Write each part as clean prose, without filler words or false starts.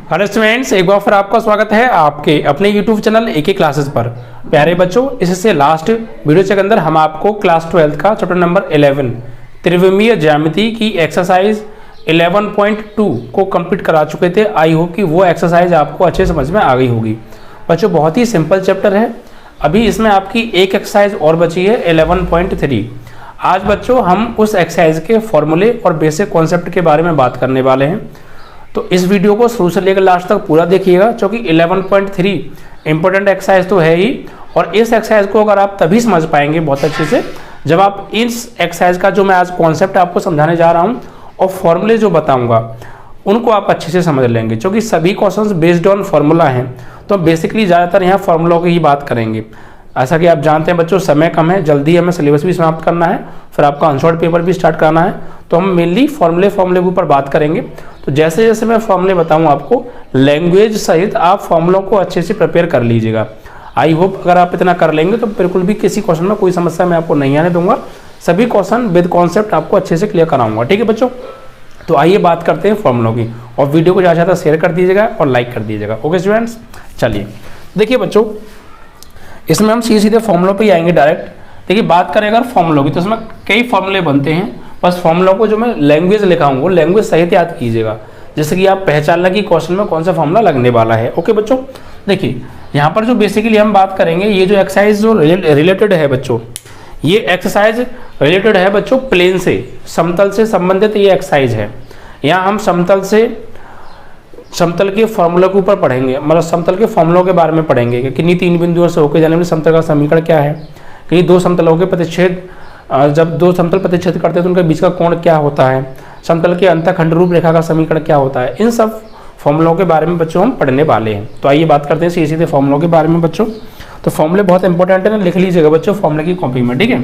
Hello students, एक बार फिर आपका स्वागत है आपके अपने यूट्यूब चैनल एके क्लासेस पर। प्यारे बच्चों, इससे लास्ट वीडियो के अंदर हम आपको क्लास 12 का चैप्टर नंबर 11 त्रिविमीय ज्यामिति की एक्सरसाइज 11.2 को कंप्लीट करा चुके थे। आई होप कि वो एक्सरसाइज आपको अच्छे समझ में आ गई होगी। बच्चों, बहुत ही सिंपल चैप्टर है। अभी इसमें आपकी एक एक्सरसाइज और बची है 11.3। आज बच्चों हम उस एक्सरसाइज के फॉर्मूले और बेसिक कॉन्सेप्ट के बारे में बात करने वाले हैं। तो इस वीडियो को शुरू से लेकर लास्ट तक पूरा देखिएगा, क्योंकि 11.3 इंपॉर्टेंट एक्सरसाइज तो है ही, और इस एक्सरसाइज को अगर आप तभी समझ पाएंगे बहुत अच्छे से जब आप इस एक्सरसाइज का जो मैं आज कॉन्सेप्ट आपको समझाने जा रहा हूँ और फॉर्मूले जो बताऊंगा उनको आप अच्छे से समझ लेंगे, क्योंकि सभी क्वेश्चंस बेस्ड ऑन फार्मूला हैं। तो बेसिकली ज़्यादातर यहाँ फार्मूलों की ही बात करेंगे। ऐसा कि आप जानते हैं बच्चों, समय कम है, जल्दी हमें सिलेबस भी समाप्त करना है, फिर आपका अनशॉर्ट पेपर भी स्टार्ट करना है। तो हम मेनली फॉर्मूले के ऊपर बात करेंगे। तो जैसे जैसे मैं फॉर्मूले बताऊं आपको, लैंग्वेज सहित आप फॉर्मूलों को अच्छे से प्रिपेयर कर लीजिएगा। आई होप अगर आप इतना कर लेंगे तो बिल्कुल भी किसी क्वेश्चन में कोई समस्या मैं आपको नहीं आने दूंगा। सभी क्वेश्चन विद कॉन्सेप्ट आपको अच्छे से क्लियर कराऊंगा। ठीक है बच्चों, तो आइए बात करते हैं फॉर्मूलों की, और वीडियो को ज़्यादा से ज़्यादा शेयर कर दीजिएगा और लाइक कर दीजिएगा। ओके स्टूडेंट्स, चलिए देखिए बच्चों, इसमें हम सीधे फॉर्मूलों पे ही आएंगे डायरेक्ट। देखिए, बात करें अगर फॉर्मूलों की तो इसमें कई फॉर्मूले बनते हैं। बस फॉर्मूलों को जो मैं लैंग्वेज लिखा हूँ वो लैंग्वेज सहित याद कीजिएगा, जैसे कि आप पहचान लें कि क्वेश्चन में कौन सा फॉर्मूला लगने वाला है। ओके बच्चों, देखिए यहाँ पर जो बेसिकली हम बात करेंगे, ये जो एक्सरसाइज जो रिलेटेड है बच्चों, ये एक्सरसाइज रिलेटेड है बच्चों प्लेन से, समतल से संबंधित ये एक्सरसाइज है। यहाँ हम समतल के फॉर्मूला के ऊपर पढ़ेंगे, मतलब समतल के फॉर्मूलों के बारे में पढ़ेंगे कि किन्हीं तीन बिंदुओं से होकर जाने वाले समतल का समीकरण क्या है, कि दो समतलों के प्रतिच्छेद, जब दो समतल प्रतिच्छेद करते हैं तो उनके बीच का कोण क्या होता है, समतल के अंतःखंड रूप रेखा का समीकरण क्या होता है। इन सब फॉर्मूलों के बारे में बच्चों हम पढ़ने वाले हैं। तो आइए बात करते हैं सीधे फॉर्मूलों के बारे में बच्चों। तो फॉर्मूले बहुत इंपॉर्टेंट है ना, लिख लीजिएगा बच्चों फॉर्मूले की कॉपी में। ठीक है,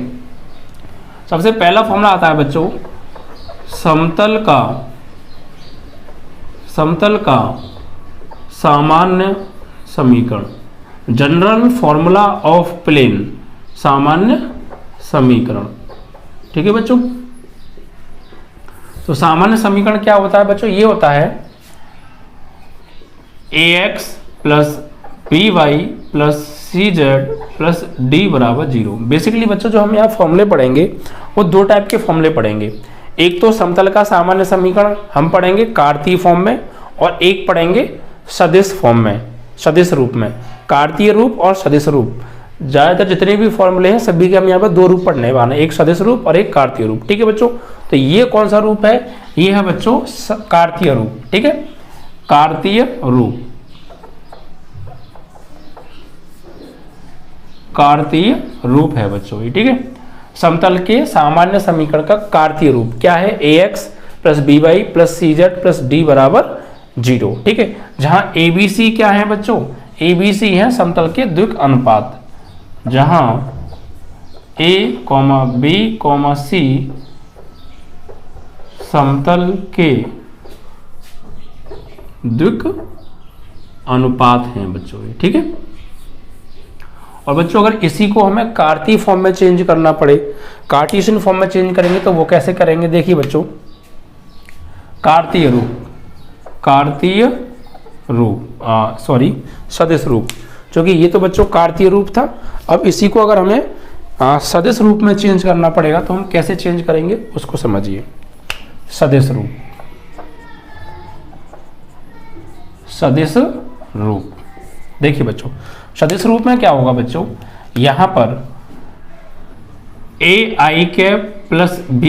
सबसे पहला फॉर्मूला आता है बच्चों समतल का सामान्य समीकरण, जनरल फॉर्मूला ऑफ प्लेन, सामान्य समीकरण। ठीक है बच्चों, तो सामान्य समीकरण क्या होता है बच्चों, ये होता है ax plus by plus cz plus d बराबर 0। बेसिकली बच्चों जो हम यहाँ फॉर्मूले पढ़ेंगे वो दो टाइप के फॉर्मूले पढ़ेंगे। एक तो समतल का सामान्य समीकरण हम पढ़ेंगे कार्तीय फॉर्म में, और एक पढ़ेंगे सदिश फॉर्म में, सदिश रूप में। कार्तीय रूप और सदिश रूप, ज़्यादातर जितने भी फॉर्मूले हैं सभी के हम यहाँ पर दो रूप पढ़ने वाले हैं, एक सदिश रूप और एक कार्तीय रूप। ठीक है बच्चों, तो ये कौन सा रूप है, ये है बच्चों कार्तीय रूप। ठीक है, कार्तीय रूप, कार्तीय रूप है बच्चों ये। ठीक है, समतल के सामान्य समीकरण का कार्तीय रूप क्या है, ax plus by plus cz plus d बराबर 0। ठीक है, जहां abc क्या है बच्चों, abc है समतल के द्विक अनुपात, जहां a, b, c समतल के द्विक अनुपात हैं बच्चों ये। ठीक है, और बच्चों अगर इसी को हमें कार्तीय फॉर्म में चेंज करना पड़े, कार्टेशियन फॉर्म में चेंज करेंगे तो वो कैसे करेंगे, देखिए बच्चों सदिश रूप, क्योंकि ये तो बच्चों कार्तीय रूप था। अब इसी को अगर हमें सदिश रूप में चेंज करना पड़ेगा तो हम कैसे चेंज करेंगे उसको समझिए। सदिश रूप, देखिए बच्चों सदिश रूप में क्या होगा बच्चों, यहां पर ai cap plus b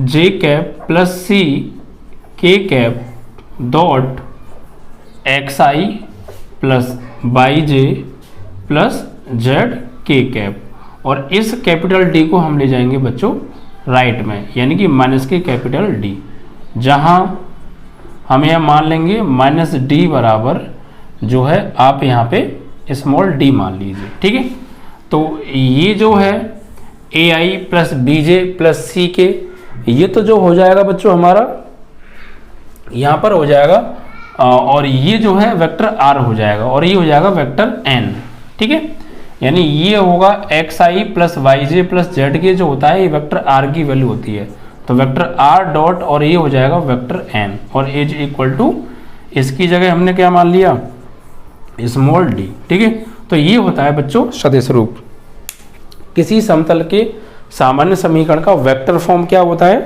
j cap plus c k cap dot xi plus yj plus z k cap, और इस कैपिटल D को हम ले जाएंगे बच्चों राइट में, यानी कि माइनस के कैपिटल D, जहां हम यह मान लेंगे माइनस D बराबर जो है आप यहाँ पे स्मॉल d मान लीजिए। ठीक है, तो ये जो है ai plus bj plus c के, ये तो जो हो जाएगा बच्चों हमारा यहाँ पर हो जाएगा, और ये जो है वेक्टर r हो जाएगा, और ये हो जाएगा वेक्टर n। ठीक है, यानी ये होगा xi plus yj plus z के जो होता है ये वेक्टर r की वैल्यू होती है, तो वेक्टर r डॉट और ये हो जाएगा वेक्टर n, और एज इक्वल टू इसकी जगह हमने क्या मान लिया, स्मॉल डी। ठीक है, तो ये होता है बच्चों सदिश रूप। किसी समतल के सामान्य समीकरण का वेक्टर फॉर्म क्या होता है,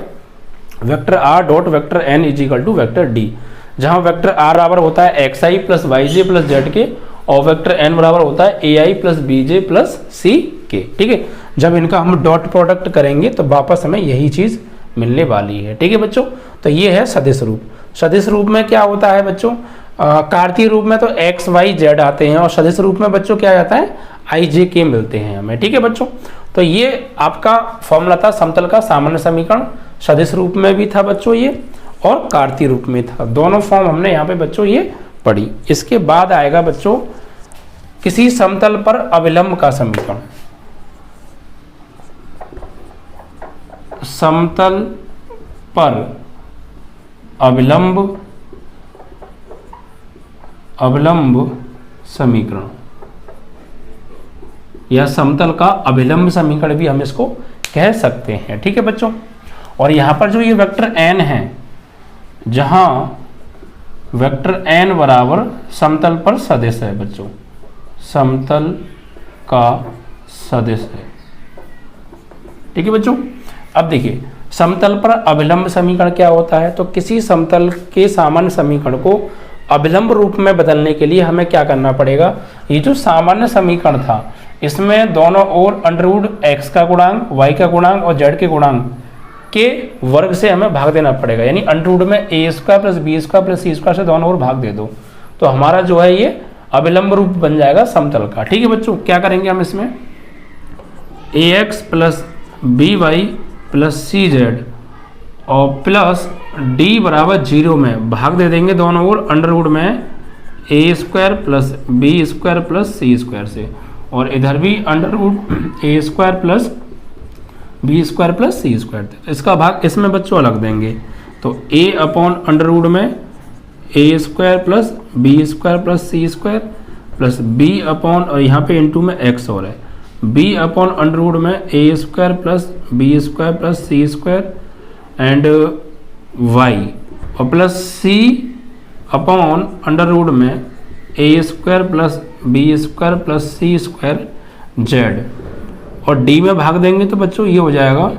vector r dot vector n is equal to vector d, जहां वेक्टर आर बराबर होता है एक्स आई प्लस वाई जे प्लस जेड के, और वेक्टर एन बराबर होता है a i plus b j plus c k. ठीक है, जब इनका हम डॉट प्रोडक्ट करेंगे तो वापस हमें यही चीज मिलने वाली है। ठीक है बच्चों, तो ये है सदिश रूप। सदिश रूप में क्या होता है बच्चों, कार्तीय रूप में तो एक्स वाई जेड आते हैं, और सदिश रूप में बच्चों क्या आता है, आई जे के मिलते हैं हमें। ठीक है बच्चों, तो ये आपका फॉर्मूला था समतल का सामान्य समीकरण। सदिश रूप में भी था बच्चों ये, और कार्तीय रूप में था, दोनों फॉर्म हमने यहाँ पे बच्चों ये पढ़ी। इसके बाद आएगा बच्चों किसी समतल पर अभिलंब का समीकरण। समतल पर अभिलंब समीकरण या समतल का अभिलंब समीकरण भी हम इसको कह सकते हैं। ठीक है बच्चों, और यहां पर जो ये वेक्टर एन है, जहां वेक्टर एन बराबर समतल पर सदिश है बच्चों, समतल का सदिश है। ठीक है बच्चों, अब देखिए समतल पर अभिलंब समीकरण क्या होता है, तो किसी समतल के सामान्य समीकरण को अभिलंब रूप में बदलने के लिए हमें क्या करना पड़ेगा, ये जो सामान्य समीकरण था इसमें दोनों ओर अंडरवुड एक्स का गुणांक, वाई का गुणांक और जेड के गुणांक के वर्ग से हमें भाग देना पड़ेगा, यानी अंडरवुड में A square plus B square plus C square से दोनों ओर भाग दे दो, तो हमारा जो है ये अभिलंब रूप बन जाएगा समतल का। ठीक है बच्चों, क्या करेंगे हम इसमें, A X plus B Y plus C Z और प्लस डी बराबर 0 में भाग दे देंगे दोनों ओर अंडरवुड में A square plus B square plus C square से, और इधर भी under root A square plus B square plus C square, इसका भाग इसमें बच्चों अलग देंगे, तो ए अपॉन अंडरवुड में A square plus B square plus C square plus B upon, और यहाँ पे इनटू में एक्स और है, बी अपॉन अंडरवुड में A square plus B square plus C square and Y, और प्लस सी अपॉन अंडरवुड में A square plus B square plus C square Z, और डी में भाग देंगे तो बच्चों ये हो जाएगा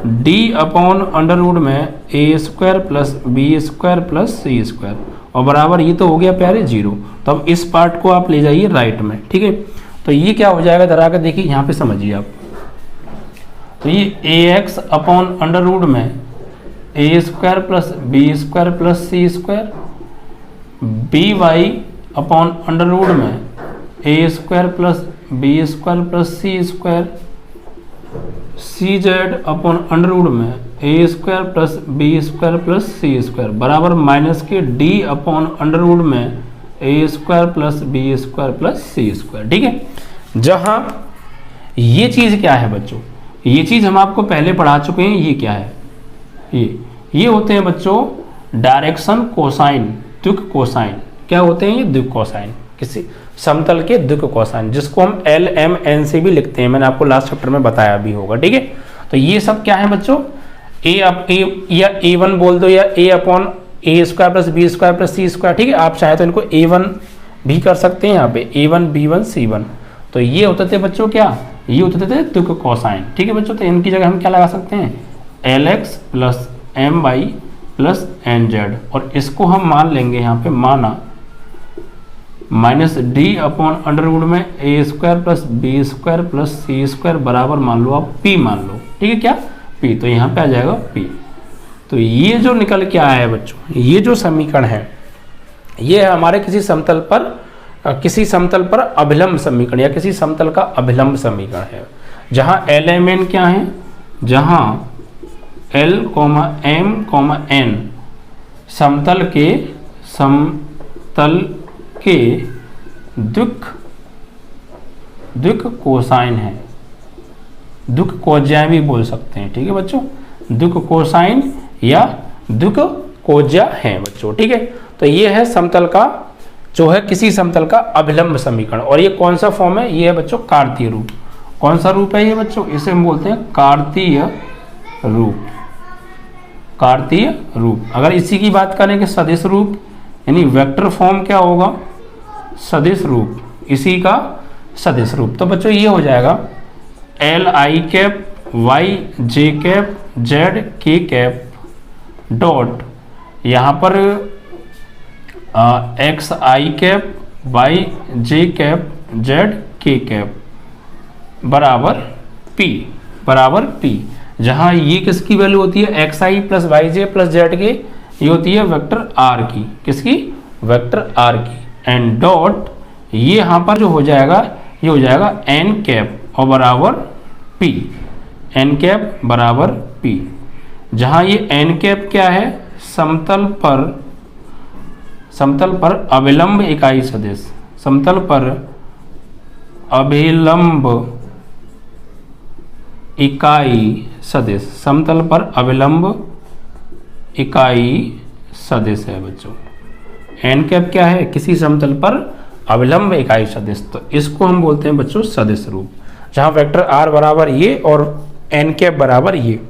डी अपॉन अंडरवुड में A square plus B square plus C square, और बराबर ये तो हो गया प्यारे 0। तो अब इस पार्ट को आप ले जाइए राइट में। ठीक है, तो ये क्या हो जाएगा, जरा कर देखिए यहाँ पे समझिए आप, तो ये ए एक्स अपॉन अंडरवुड में A square plus B square plus C square, B Y upon under root में A square plus B square plus C square, C Z upon under root में A square plus B square plus C square बराबर minus के D upon under root में A square plus B square plus C square. ठीक है, जहां ये चीज क्या है बच्चों, ये चीज हम आपको पहले पढ़ा चुके हैं, ये क्या है, ये होते हैं बच्चों डायरेक्शन कोसाइन, द्विक कोसाइन। क्या होते हैं ये, द्विक कोसाइन, किसी समतल के द्विक कोसाइन, जिसको हम एल एम एन से भी लिखते हैं, मैंने आपको लास्ट चैप्टर में बताया भी होगा। ठीक है, तो ये सब क्या है बच्चों, ए या A1 बोल दो, या A upon A square plus B square plus C square. ठीक है, आप चाहे तो इनको A1 भी कर सकते हैं, यहाँ पे A1 B1 C1। तो ये होते थे बच्चों क्या, ये होते थे द्विक कोसाइन। ठीक है बच्चों, तो इनकी जगह हम क्या लगा सकते हैं, LX plus MY plus NZ, और इसको हम मान लेंगे यहाँ पे माना माइनस डी अपॉन अंडरवुड में A square plus B square plus C square बराबर मान लो आप P मान लो। ठीक है, क्या P, तो यहाँ पे आ जाएगा P। तो ये जो निकल के आया है बच्चों, ये जो समीकरण है, ये है हमारे किसी समतल पर अभिलंब समीकरण या किसी समतल का अभिलंब समीकरण है, जहाँ एल एम एन क्या है, जहाँ L, M, N समतल के द्विक कोसाइन है, द्विक कोज्या भी बोल सकते हैं। ठीक है बच्चों, द्विक कोसाइन या द्विक कोज्या है बच्चों। ठीक है, तो ये है समतल का, जो है किसी समतल का अभिलंब समीकरण, और ये कौन सा फॉर्म है, ये है बच्चों कार्तीय रूप। कौन सा रूप है ये बच्चों, इसे हम बोलते हैं कार्तीय रूप। कार्तीय रूप। अगर इसी की बात करें कि सदिश रूप यानी वेक्टर फॉर्म क्या होगा, सदिश रूप, इसी का सदिश रूप। तो बच्चों ये हो जाएगा L I cap Y J cap Z K cap dot, यहाँ पर X I cap Y J cap Z K cap बराबर पी, जहाँ ये किसकी वैल्यू होती है, एक्स आई प्लस वाई जे प्लस जेड के, ये होती है वेक्टर आर की, किसकी, वेक्टर आर की। एंड डॉट ये यहाँ पर जो हो जाएगा, ये हो जाएगा एन कैप और बराबर पी, एन कैप बराबर पी, जहाँ ये एन कैप क्या है, समतल पर अभिलंब इकाई सदिश, समतल पर अभिलंब इकाई सदिश, समतल पर अभिलंब इकाई सदिश है बच्चों। एन कैप क्या है, किसी समतल पर अभिलंब इकाई सदिश, तो इसको हम बोलते हैं बच्चों सदिश रूप, जहां वेक्टर आर बराबर ये और एन कैप बराबर ये।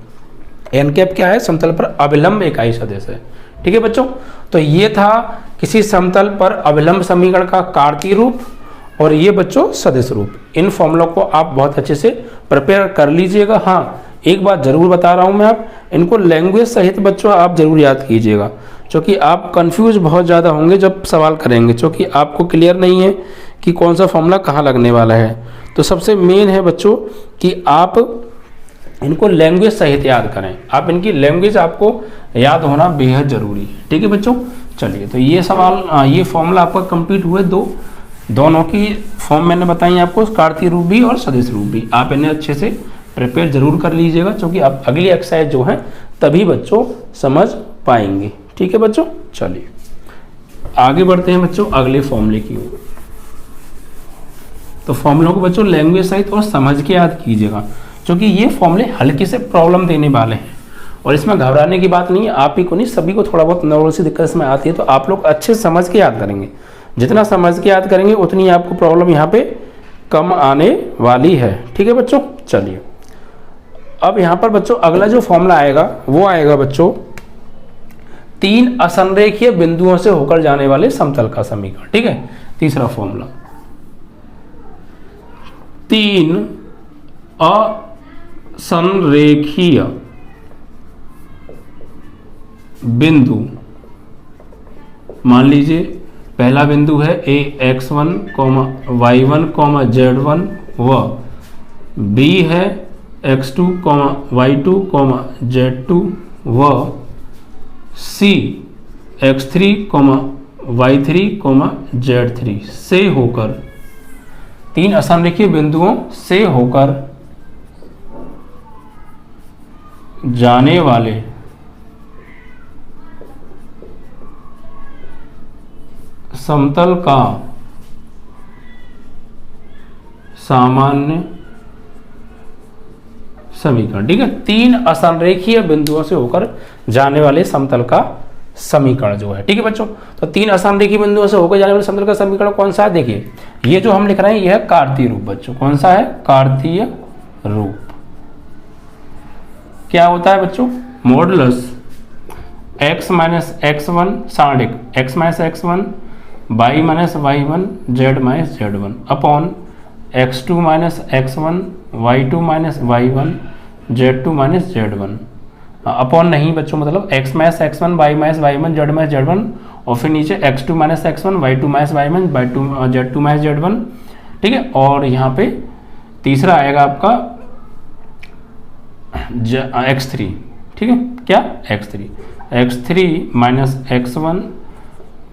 एन कैप क्या है, समतल पर अभिलंब इकाई सदिश है। ठीक है बच्चों, तो ये था किसी समतल पर अभिलंब समीकरण का कार्तीय रूप और ये बच्चों सदिश रूप। इन फॉर्मूलों को आप बहुत अच्छे से प्रिपेयर कर लीजिएगा। हाँ, एक बात जरूर बता रहा हूँ मैं, आप इनको लैंग्वेज सहित बच्चों आप जरूर याद कीजिएगा, क्योंकि आप कंफ्यूज बहुत ज़्यादा होंगे जब सवाल करेंगे, क्योंकि आपको क्लियर नहीं है कि कौन सा फॉर्मूला कहाँ लगने वाला है। तो सबसे मेन है बच्चों कि आप इनको लैंग्वेज सहित याद करें, आप इनकी लैंग्वेज आपको याद होना बेहद ज़रूरी है। ठीक है बच्चों, चलिए तो ये सवाल, ये फॉर्मूला आपका कंप्लीट हुए, दोनों की फॉर्म मैंने बताई आपको, कार्तीय रूप भी और सदिश रूप भी। आप इन्हें अच्छे से प्रिपेयर जरूर कर लीजिएगा, क्योंकि आप अगली एक्सरसाइज जो है तभी बच्चों समझ पाएंगे। ठीक है बच्चों, चलिए आगे बढ़ते हैं बच्चों अगले फॉर्मूले की ओर। तो फॉर्मूलों को बच्चों लैंग्वेज सहित और समझ के याद कीजिएगा, क्योंकि ये फॉर्मूले हल्के से प्रॉब्लम देने वाले हैं और इसमें घबराने की बात नहीं है। आप ही को नहीं, सभी को थोड़ा बहुत नॉर्मल सी दिक्कत इसमें आती है, तो आप लोग अच्छे से समझ के याद करेंगे। जितना समझ के याद करेंगे उतनी आपको प्रॉब्लम यहाँ पे कम आने वाली है। ठीक है बच्चों, चलिए अब यहाँ पर बच्चों अगला जो फॉर्मूला आएगा वो आएगा बच्चों 3 असंरेखीय बिंदुओं से होकर जाने वाले समतल का समीकरण। ठीक है, तीसरा फॉर्मूला, 3 असंरेखीय बिंदु, मान लीजिए पहला बिंदु है ए x1, y1, z1 व बी है x2, y2, z2 व सी x3, y3, z3 से होकर, 3 असंरेखीय बिंदुओं से होकर जाने वाले समतल का सामान्य समीकरण। ठीक है, 3 असंरेखीय बिंदुओं से होकर जाने वाले समतल का समीकरण जो है। ठीक है बच्चों, तो 3 असंरेखीय बिंदुओं से होकर जाने वाले समतल का समीकरण कौन सा है, देखिए ये जो हम लिख रहे हैं यह है कार्तीय रूप बच्चों। कौन सा है, कार्तीय रूप। क्या होता है बच्चों, modulus x minus x1 सारणिक x minus x1 y minus y1 z minus z1 upon x2 minus x1 y2 minus y1 z2 minus z1 upon नहीं बच्चों, मतलब x minus x1 y minus y1 z minus z1 और फिर नीचे x2 minus x1 y2 minus y1 z2 minus z1। ठीक है, और यहाँ पे तीसरा आएगा आपका x3। ठीक है, क्या x3 minus x1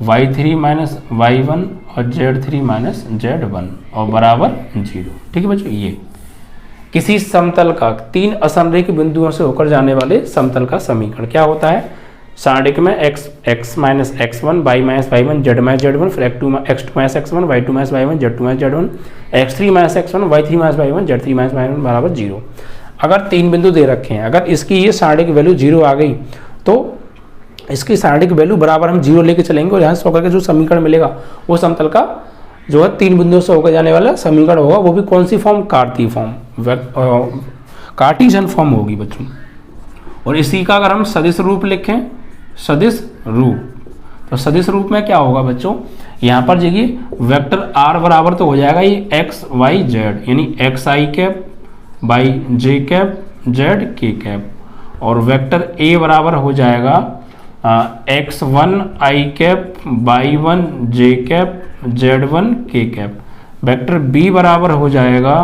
y3 minus y1 और z3 माइनस z1 और बराबर 0। ठीक है बच्चों, ये किसी समतल का 3 असंरेखीय बिंदुओं से होकर जाने वाले समतल का समीकरण क्या होता है, सारणिक में x minus x1 y minus y1 z minus z1 फिर x2 minus x1 y2 minus y1 z2 minus z1 x3 minus x1 y3 minus y1 z3 minus y1 बराबर 0। अगर 3 बिंदु दे रखे हैं, अगर इसकी ये सारणिक वैल्यू 0 आ गई तो इसकी सारणिक वैल्यू बराबर हम 0 लेके चलेंगे और यहाँ से होकर के जो समीकरण मिलेगा वो समतल का जो है 3 बिंदुओं से होकर जाने वाला समीकरण होगा, वो भी कौन सी फॉर्म, कार्तीय फॉर्म, कार्टीजन फॉर्म होगी बच्चों। और इसी का अगर हम सदिश रूप लिखें, सदिश रूप, तो सदिश रूप में क्या होगा बच्चों, यहाँ पर देखिए वेक्टर r बराबर तो हो जाएगा ये एक्स वाई जेड, यानी X I cap by J cap Z K cap, और वेक्टर a बराबर हो जाएगा X one I cap by one J cap Z one K cap. Vector b बराबर हो जाएगा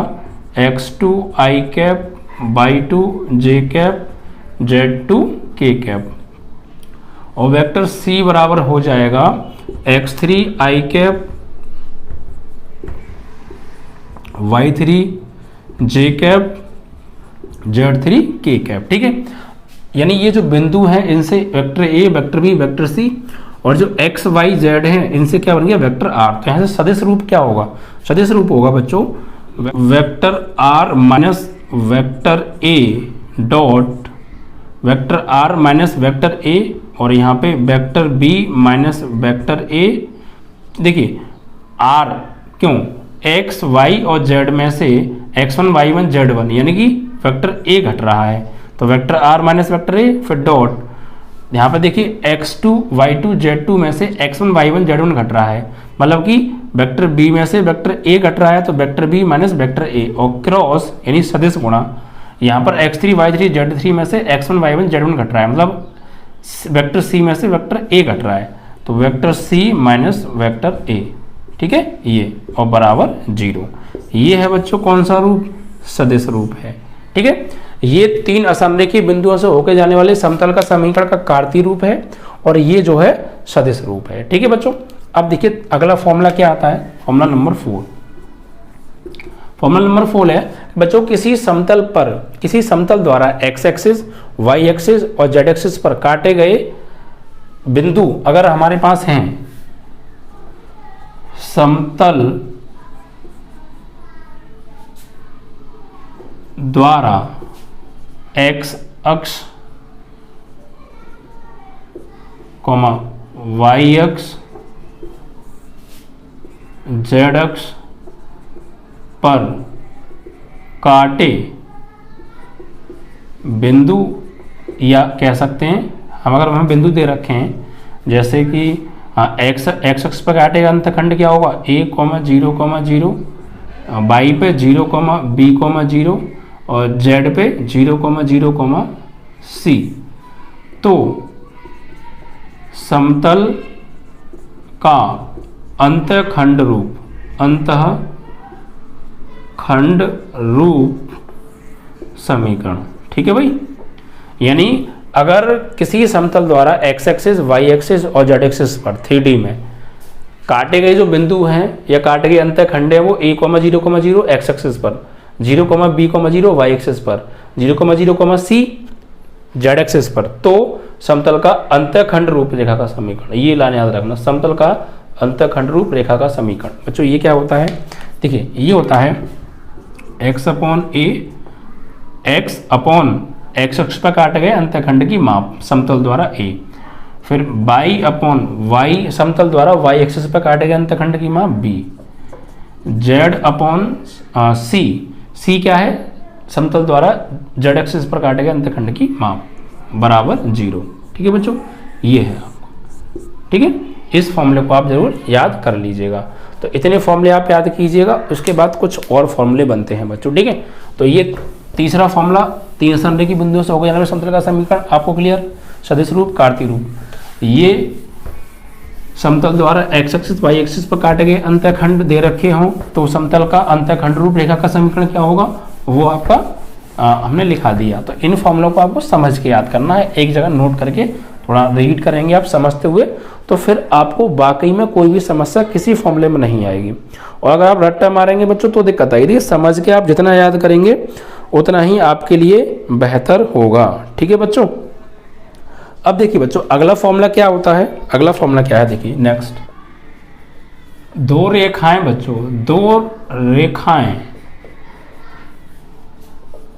X two I cap by two J cap Z two K cap, और vector c बराबर हो जाएगा X three I cap Y three J cap Z three K cap. ठीक है, यानी ये जो बिंदु हैं इनसे vector a vector b vector c और जो x y z हैं इनसे क्या बन गया वेक्टर r। तो यहाँ से सदिश रूप क्या होगा, सदिश रूप होगा बच्चों vector r minus vector a dot vector r minus vector a, और यहाँ पे vector b minus vector a। देखिए r क्यों, x y और z में से x1 y1 z1 यानी कि वेक्टर a घट रहा है, तो vector r minus vector a, फिर डॉट यहाँ पे देखिए x2 y2 z2 में से x1 y1 z1 घट रहा है, मतलब कि वेक्टर b में से वेक्टर a घट रहा है, तो vector b minus vector a, और क्रॉस यानी सदिश गुणा यहाँ पर x3 y3 z3 में से x1 y1 z1 घट रहा है, मतलब वेक्टर c में से वेक्टर a घट रहा है, तो vector c minus vector a। ठीक है, ये और बराबर 0। ये है बच्चों कौन सा रूप, सदिश रूप है। ठीक है, ये तीन असमरेखीय बिंदुओं से होकर जाने वाले समतल का समीकरण का कार्तीय रूप है, और ये जो है सदिश रूप है। ठीक है बच्चों, अब देखिए अगला फॉर्मूला क्या आता है, फॉर्मूला नंबर 4। फॉर्मूला नंबर 4 है बच्चों किसी समतल द्वारा x एक्सिस y एक्सिस और z एक्सिस पर काटे गए बिंदु अगर हमारे पास हैं, समतल द्वारा x अक्ष y अक्ष z अक्ष पर काटे बिंदु, या कह सकते हैं हम अगर हमें बिंदु दे रखे हैं जैसे कि एक्स अक्ष पर काटेगा अंतखंड क्या होगा a, 0, 0, y पे 0, b, 0 और z पे 0, 0, c। तो समतल का अंतखंड रूप समीकरण। ठीक है भाई, यानी अगर किसी समतल द्वारा x एक्सिस y एक्सिस और z एक्सिस पर 3D में काटे गए जो बिंदु हैं या काटे गए अंतखंड है वो a, 0, 0 x एक्सिस पर, 0, b, 0 y एक्सिस पर, 0, 0, c z एक्सिस पर, तो समतल का अंतखंड रूप रेखा का समीकरण। ये लाने याद रखना, समतल का अंतखंड रूप रेखा का समीकरण। बच्चों ये क्या होता है, देखिए ये होता है x अपॉन a, x अक्ष पर काटे गए अंतखंड की माप समतल द्वारा a, फिर y अपॉन y समतल द्वारा y एक्सिस पर काटे गए अंतखंड की माप b, z अपॉन c क्या है समतल द्वारा z एक्सिस पर काटे गए अंतखंड की माप बराबर 0। ठीक है बच्चों, ये है आपको। ठीक है, इस फॉर्मूले को आप जरूर याद कर लीजिएगा। तो इतने फॉर्मूले आप याद कीजिएगा, उसके बाद कुछ और फॉर्मूले बनते हैं बच्चों। ठीक है, तो ये तीसरा फॉर्मूला तीन समरेखीय बिंदुओं से हो गया समतल का समीकरण आपको क्लियर, सदिश रूप कार्तीय रूप। ये समतल द्वारा x एक्सिस y एक्सिस पर काटे गए अंतखंड दे रखे हों तो समतल का अंतखंड रूप रेखा का समीकरण क्या होगा वो आपका हमने लिखा दिया। तो इन फॉर्मूलों को आपको समझ के याद करना है, एक जगह नोट करके थोड़ा रीड करेंगे आप समझते हुए, तो फिर आपको वाकई में कोई भी समस्या किसी फॉर्मूले में नहीं आएगी। और अगर आप रट्टा मारेंगे बच्चों तो दिक्कत आएगी। समझ के आप जितना याद करेंगे उतना ही आपके लिए बेहतर होगा। ठीक है बच्चों, अब देखिए बच्चों अगला फॉर्मूला क्या होता है, अगला फॉर्मूला क्या है देखिए नेक्स्ट। दो रेखाएं बच्चों, दो रेखाएं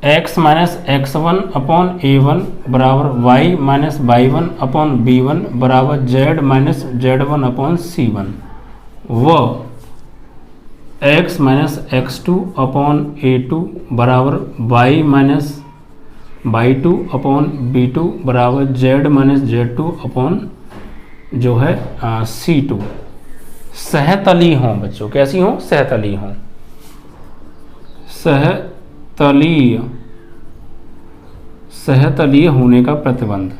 x minus x1 upon a1 बराबर y minus y1 upon b1 बराबर z minus z1 upon c1 व x minus x2 upon a2 बराबर y minus y2 upon b2 बराबर z माइनस z2 अपॉन जो है C2 सहतली हों बच्चों, कैसी हों? सहतली हों, सहतलीय होने का प्रतिबंध,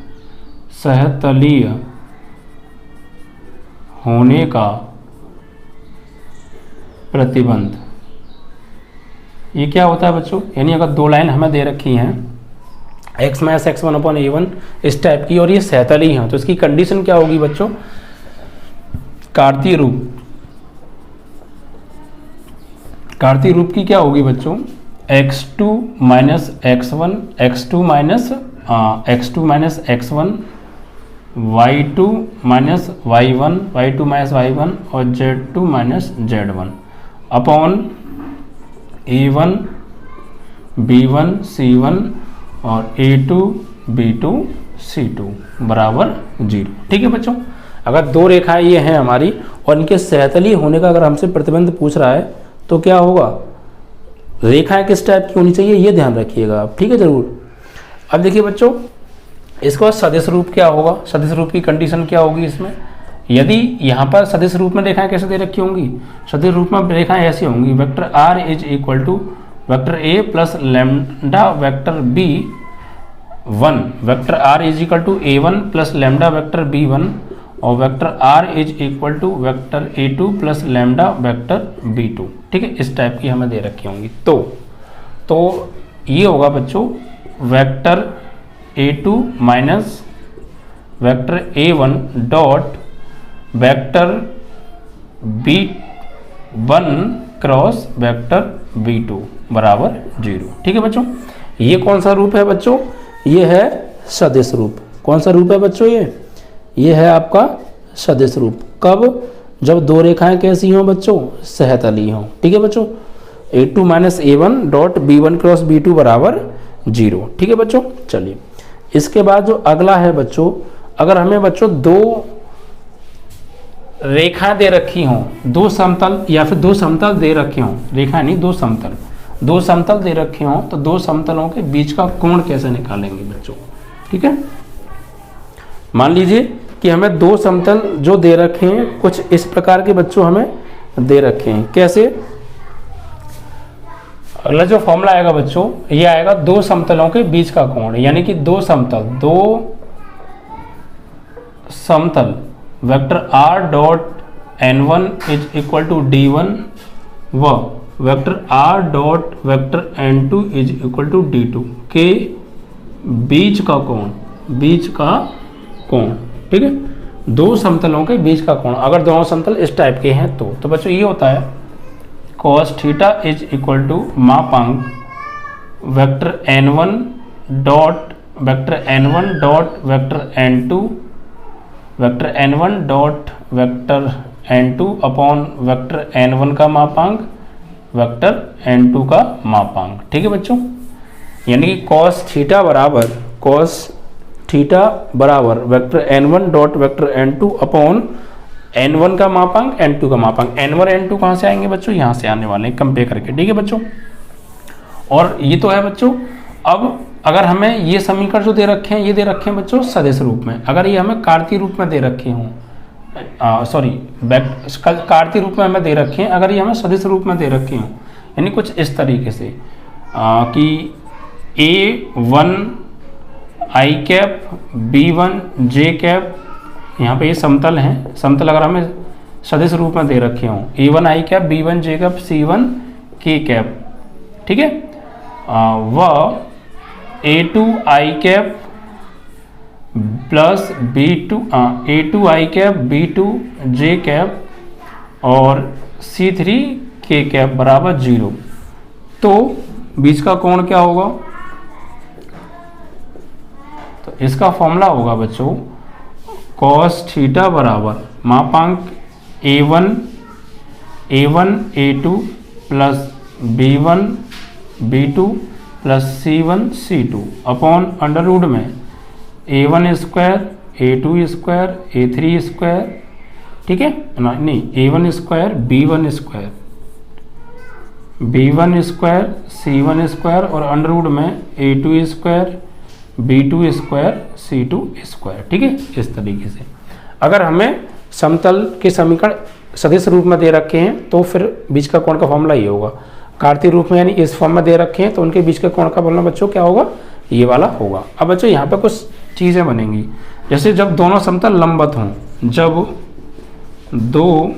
सहतलीय होने का प्रतिबंध। ये क्या होता है बच्चों? यानी अगर दो लाइन हमें दे रखी हैं x minus x1 upon a1 इस टाइप की और ये सहतली हैं, तो इसकी कंडीशन क्या होगी बच्चों? कार्तीय रूप की क्या होगी बच्चों? x2 minus x1, x2 minus x1, y2 minus y1, y2 minus y1 और z2 minus z1 upon a1 b1 c1 और a2 b2 c2 बराबर 0। ठीक है बच्चों, अगर दो रेखाएं ये हैं हमारी और इनके सहतली होने का अगर हमसे प्रतिबंध पूछ रहा है तो क्या होगा? रेखाएं किस टाइप की होनी चाहिए ये ध्यान रखिएगा आप, ठीक है जरूर। अब देखिए बच्चों, इसके बाद सदिश रूप क्या होगा? सदिश रूप की कंडीशन क्या होगी इसमें? यदि यहाँ पर सदिश रूप में रेखाएं कैसे दे रखी होंगी? सदिश रूप में रेखाएं ऐसी होंगी, vector r is equal to vector a plus lambda vector b1, vector r is equal to a1 plus lambda vector b1 और vector r is equal to vector a2 plus lambda vector b2। ठीक है, इस type की हमें दे रखी होंगी। तो ये होगा बच्चों vector a2 minus vector a1 dot vector b1 cross vector b2 बराबर 0। ठीक है बच्चों, ये कौन सा रूप है बच्चों? ये है सदिश रूप। कौन सा रूप है बच्चों? ये है आपका सदिश रूप। कब? जब दो रेखाएं कैसी हों बच्चों? सहतली हों। ठीक है बच्चों, a2 minus a1 dot b1 cross b2 बराबर 0। ठीक है बच्चों, चलिए इसके बाद जो अगला है बच्चों, अगर हमें बच्चों दो रेखाएं दे रखी हों, दो समतल या फिर दो समतल दे रखे हों, रेखा नहीं दो समतल दे रखे हों, तो दो समतलों के बीच का कोण कैसे निकालेंगे बच्चों? ठीक है, मान लीजिए कि हमें दो समतल जो दे रखे हैं कुछ इस प्रकार के बच्चों हमें दे रखे हैं। कैसे? अगला जो फॉर्मूला आएगा बच्चों, ये आएगा दो समतलों के बीच का कोण, यानी कि दो समतल vector r dot n1 is equal to d1 व vector r dot vector n2 is equal to d2 के बीच का कोण। ठीक है, दो समतलों के बीच का कोण, अगर दोनों समतल इस टाइप के हैं तो बच्चों ये होता है cos theta is equal to मापांक vector n1 dot vector n2 vector n1 dot vector n2 upon vector n1 का मापांक वेक्टर n2 का मापांक। ठीक है बच्चों, यानी कि cos थीटा बराबर vector n1 dot vector n2 upon n1 का मापांक n2 का मापांक। n1 n2 कहाँ से आएंगे बच्चों? यहाँ से आने वाले हैं कंपेयर करके। ठीक है बच्चों, और ये तो है बच्चों। अब अगर हमें ये समीकरण जो दे रखे हैं ये दे रखे हैं बच्चों सदिश रूप में, अगर ये हमें कार्तीय रूप में दे रखे हों, कार्तीय रूप में हमें दे रखे हैं, अगर ये हमें सदिश रूप में दे रखे हों, यानी कुछ इस तरीके से कि a1 i cap b1 j cap, यहाँ पे ये समतल हैं, समतल अगर हमें सदिश रूप में दे रखे हों, a1 i cap b1 j cap c1 k cap. ठीक है, वह a2 i cap plus a2 i cap b2 j cap और c3 k कैप बराबर 0। तो बीच का कोण क्या होगा? तो इसका फॉर्मूला होगा बच्चों cos थीटा बराबर मापांक a1 a2 plus b1 b2 plus c1 c2 upon under root में a1 square a2 square a3 square. ठीक है, नहीं a1 square b1 square c1 square और अंडर रूट में a2 square b2 square c2 square. ठीक है, इस तरीके से। अगर हमें समतल के समीकरण सदिश रूप में दे रखे हैं तो फिर बीच का कोण का फॉर्मूला ये होगा। कार्तीय रूप में यानी इस फॉर्म में दे रखे हैं तो उनके बीच के कोण का फॉर्मूला बच्चों क्या होगा, ये वाला होगा। अब बच्चों यहाँ पे कुछ चीज़ें बनेंगी, जैसे जब दोनों समतल लंबवत हों, जब दो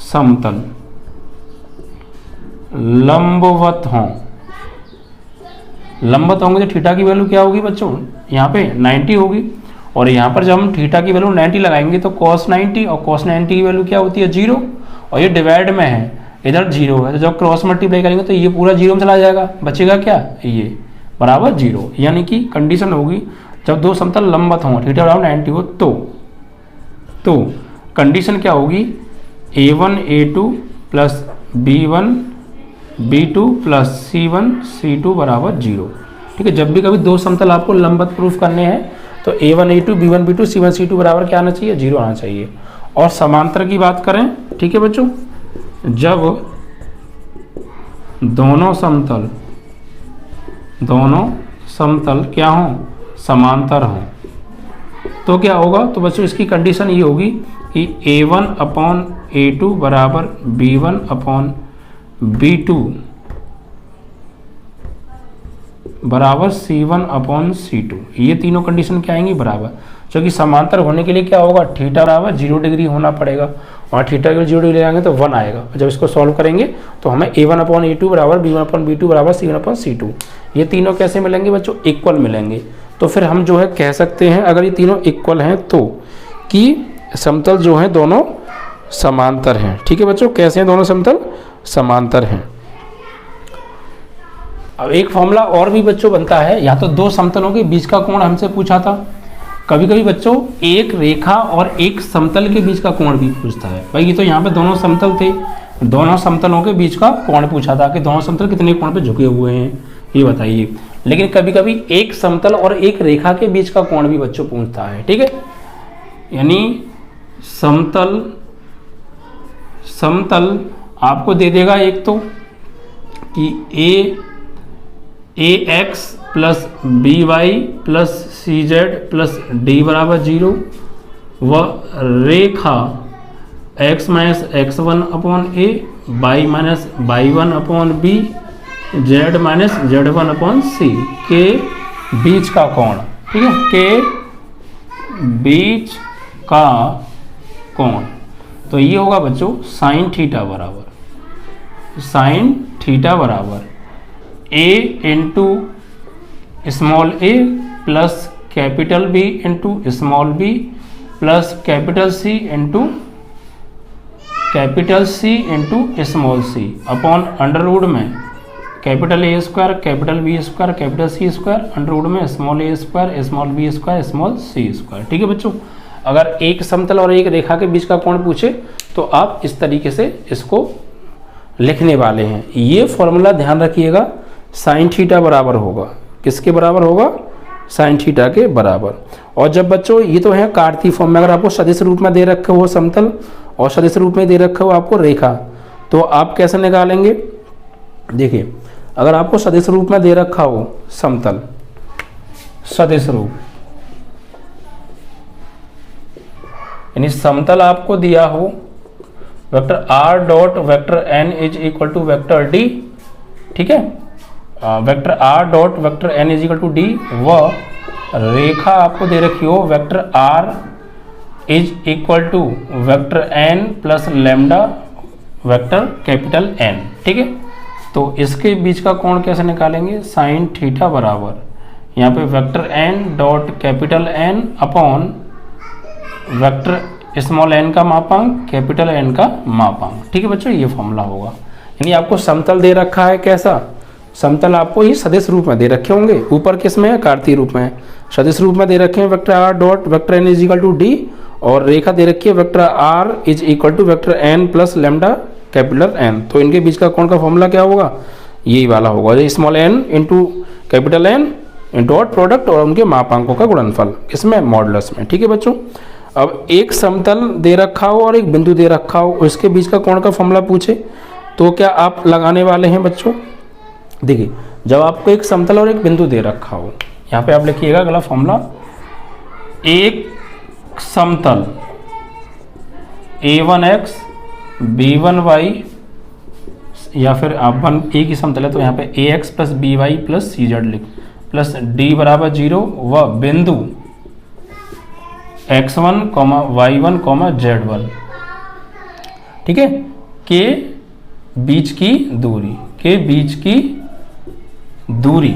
समतल लंबवत हों, लंबवत होंगे तो थीटा की वैल्यू क्या होगी बच्चों, यहाँ पे 90 होगी। और यहाँ पर जब हम थीटा की वैल्यू 90 लगाएंगे तो cos 90, और cos 90 की वैल्यू क्या होती है 0, और ये डिवाइड में है, इधर 0 है, तो जब क्रॉस मल्टीप्लाई करेंगे तो ये पूरा 0 में चला जाएगा, बचेगा क्या, ये बराबर 0। यानी कि कंडीशन होगी जब दो समतल लंबवत हों, थीटा बराबर 90 हो, तो कंडीशन क्या होगी, a1 a2 plus b1 b2 plus c1 c2 बराबर 0। ठीक है, जब भी कभी दो समतल आपको लंबवत प्रूफ करने हैं तो a1 a2 b1 b2 c1 c2 बराबर क्या आना चाहिए, 0 आना चाहिए। और समांतर की बात करें, ठीक है बच्चों, जब दोनों समतल क्या हों, समांतर हों, तो क्या होगा, तो बच्चों इसकी कंडीशन ये होगी कि a1 अपॉन a2 बराबर b1 अपॉन b2 बराबर c1 अपॉन c2। ये तीनों कंडीशन क्या आएंगी, बराबर, क्योंकि समांतर होने के लिए क्या होगा, थीटा बराबर 0 डिग्री होना पड़ेगा, और थीटा के 0 डिग्री लगाएंगे तो 1 आएगा। जब इसको सॉल्व करेंगे तो हमें a1 अपॉन a2 बराबर b1 अपॉन b2 बराबर c1 अपॉन c2, ये तीनों कैसे मिलेंगे बच्चों, इक्वल मिलेंगे। तो फिर हम जो है कह सकते हैं, अगर ये तीनों इक्वल हैं तो, कि समतल जो हैं दोनों समांतर हैं। ठीक है बच्चों, कैसे हैं दोनों समतल, समांतर हैं। अब एक फॉर्मूला और भी बच्चों बनता है, या तो दो समतलों के बीच का कोण हमसे पूछा था, कभी कभी बच्चों एक रेखा और एक समतल के बीच का कोण भी पूछता है। भाई ये तो यहाँ पे दोनों समतल थे, दोनों समतलों के बीच का कोण पूछा था कि दोनों समतल कितने कोण पे झुके हुए हैं, ये बताइए। लेकिन कभी कभी एक समतल और एक रेखा के बीच का कोण भी बच्चों पूछता है। ठीक है, यानी समतल आपको दे देगा एक तो कि ax plus by plus cz plus d बराबर 0, व रेखा x minus x1 upon a, y minus y1 upon b, z minus z1 upon c के बीच का कोण। ठीक है, के बीच का कोण, तो ये होगा बच्चों साइन थीटा बराबर a into small a plus capital B into small b plus capital C into small c upon under root में capital A square, capital B square, capital C square, under root में small a square, small b square, small c square. ठीक है बच्चों, अगर एक समतल और एक रेखा के बीच का कोण पूछे तो आप इस तरीके से इसको लिखने वाले हैं। ये फॉर्मूला ध्यान रखिएगा, साइन थीटा बराबर होगा, किसके बराबर होगा, साइन थीटा के बराबर। और जब बच्चों ये तो है कार्तीय फॉर्म में, अगर आपको सदिश रूप में दे रखे हो समतल और सदिश रूप में दे रखे हो आपको रेखा, तो आप कैसे निकालेंगे, देखिए अगर आपको सदिश रूप में दे रखा हो समतल, सदिश रूप यानी समतल आपको दिया हो vector r dot vector n is equal to vector d। ठीक है, vector r dot vector n is equal to d, व रेखा आपको दे रखी हो vector r is equal to vector n plus lambda vector capital N। ठीक है, तो इसके बीच का कोण कैसे निकालेंगे, साइन थीटा बराबर यहाँ पे vector n dot capital N upon vector small n का मापांक कैपिटल N का मापांक। ठीक है बच्चों, ये फॉर्मूला होगा। यानी आपको समतल दे रखा है, कैसा समतल आपको ही सदिश रूप में दे रखे होंगे, ऊपर किस में है, कार्तीय रूप में है, सदिश रूप में दे रखे हैं vector r dot vector n is equal to d, और रेखा दे रखी है vector r is equal to vector n plus lambda capital N। तो इनके बीच का कोण का फॉर्मूला क्या होगा, यही वाला होगा, small n into capital N dot product और उनके मापांकों का गुणनफल, इसमें मॉडुलस में। ठीक है बच्चों, अब एक समतल दे रखा हो और एक बिंदु दे रखा हो, उसके बीच का कोण का फॉर्मूला पूछे तो क्या आप लगाने वाले हैं बच्चों, देखिए जब आपको एक समतल और एक बिंदु दे रखा हो, यहाँ पे आप लिखिएगा अगला फॉर्मूला, एक समतल a1x b1y, या फिर आप वन ए की समतल है तो यहाँ पे ax plus B Y plus सी जेड लिख, प्लस d बराबर 0 व बिंदु x1 y1 z1, ठीक है, के बीच की दूरी, के बीच की दूरी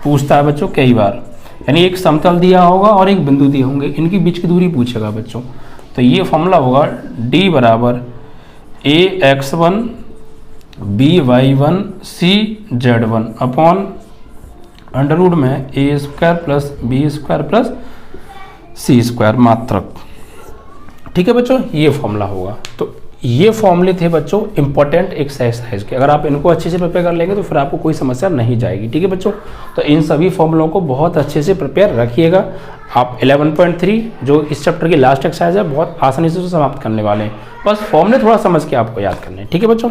पूछता है बच्चों कई बार, यानी एक समतल दिया होगा और एक बिंदु दिए होंगे, इनकी बीच की दूरी पूछेगा बच्चों। तो ये फॉर्मूला होगा d बराबर ax1 by1 cz1 upon under root में a square plus B square plus C square मात्रक, ठीक है बच्चों, ये फॉर्मूला होगा। तो ये फॉर्मूले थे बच्चों इंपॉर्टेंट एक्सरसाइज के, अगर आप इनको अच्छे से प्रिपेयर कर लेंगे तो फिर आपको कोई समस्या नहीं जाएगी, ठीक है बच्चों। तो इन सभी फॉर्मूलों को बहुत अच्छे से प्रिपेयर रखिएगा। आप 11.3 जो इस चैप्टर की लास्ट एक्सरसाइज है बहुत आसानी से समाप्त करने वाले हैं, बस फॉर्मूले थोड़ा समझ के आपको याद करने हैं, ठीक है बच्चों।